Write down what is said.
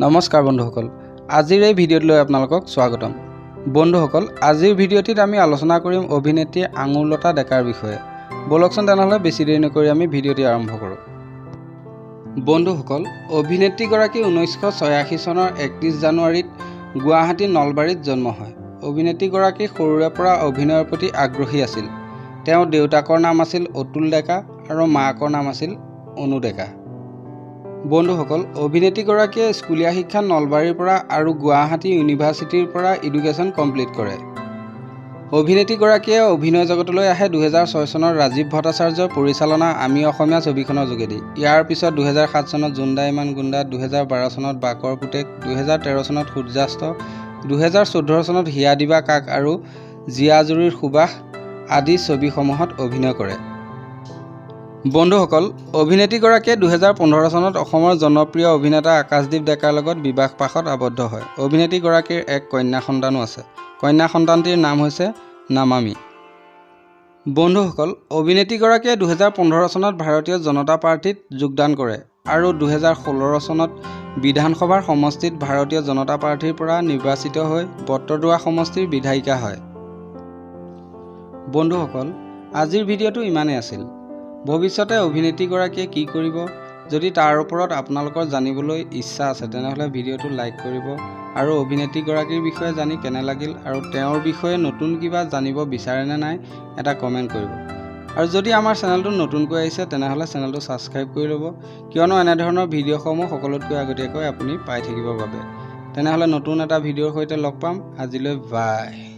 নমস্কাৰ বন্ধুসকল, আজিৰ এই ভিডিঅ'ত লৈ আপোনালোকক স্বাগতম। বন্ধুসকল, আজিৰ ভিডিঅ'টিত আমি আলোচনা কৰিম অভিনেত্ৰী আঙুৰলতা ডেকাৰ বিষয়ে। বলকচোন তেনেহ'লে বেছি দেৰি নকৰি আমি ভিডিঅ'টি আৰম্ভ কৰোঁ। বন্ধুসকল, অভিনেত্ৰীগৰাকী 1986 চনৰ 31 জানুৱাৰীত গুৱাহাটীৰ নলবাৰীত জন্ম হয়। অভিনেত্ৰীগৰাকী সৰুৰে পৰা অভিনয়ৰ প্ৰতি আগ্ৰহী আছিল। তেওঁৰ দেউতাকৰ নাম আছিল অতুল ডেকা আৰু মাকৰ নাম আছিল অনু ডেকা। বন্ধুসকল, অভিনেত্ৰীগৰাকীয়ে স্কুলীয়া শিক্ষা নলবাৰীৰ পৰা আৰু গুৱাহাটী ইউনিভাৰ্চিটিৰ পৰা এডুকেশ্যন কমপ্লিট কৰে। অভিনেত্ৰীগৰাকীয়ে অভিনয় জগতলৈ আহে 2006 চনত ৰাজীৱ ভট্টাচাৰ্যৰ পৰিচালনা আমি অসমীয়া ছবিখনৰ যোগেদি। ইয়াৰ পিছত 2007 চনত জোনদা ইমান গুণ্ডা, 2012 চনত বাকৰ পুতেক, 2013 চনত সূৰ্যাস্ত, 2014 চনত হিয়া দিবা কাক আৰু জীয়াজুৰিৰ সুবাস আদি ছবিসমূহত অভিনয় কৰে। বন্ধুসকল, অভিনেত্ৰীগৰাকীয়ে 2015 চনত অসমৰ জনপ্ৰিয় অভিনেতা আকাশদ্বীপ ডেকাৰ লগত বিবাহপাশত আবদ্ধ হয়। অভিনেত্ৰীগৰাকীৰ এক কন্যা সন্তানো আছে। কন্যা সন্তানটিৰ নাম হৈছে নামামি। বন্ধুসকল, অভিনেত্ৰীগৰাকীয়ে 2015 চনত ভাৰতীয় জনতা পাৰ্টীত যোগদান কৰে আৰু 2016 চনত বিধানসভাৰ সমষ্টিত ভাৰতীয় জনতা পাৰ্টীৰ পৰা নিৰ্বাচিত হৈ বটদ্ৰৱা সমষ্টিৰ বিধায়িকা হয়। বন্ধুসকল, আজিৰ ভিডিঅ'টো ইমানেই আছিল। ভৱিষ্যতে অভিনেত্ৰীগৰাকীয়ে কি কৰিব, যদি তাৰ ওপৰত আপোনালোকৰ জানিবলৈ ইচ্ছা আছে তেনেহ'লে ভিডিঅ'টো লাইক কৰিব আৰু অভিনেত্ৰীগৰাকীৰ বিষয়ে জানি কেনে লাগিল আৰু তেওঁৰ বিষয়ে নতুন কিবা জানিব বিচাৰেনে নাই এটা কমেণ্ট কৰিব। আৰু যদি আমাৰ চেনেলটো নতুনকৈ আহিছে তেনেহ'লে চেনেলটো ছাবস্ক্ৰাইব কৰি ল'ব, কিয়নো এনেধৰণৰ ভিডিঅ'সমূহ সকলোতকৈ আগতীয়াকৈ আপুনি পাই থাকিবৰ বাবে। তেনেহ'লে নতুন এটা ভিডিঅ'ৰ সৈতে লগ পাম। আজিলৈ বাই।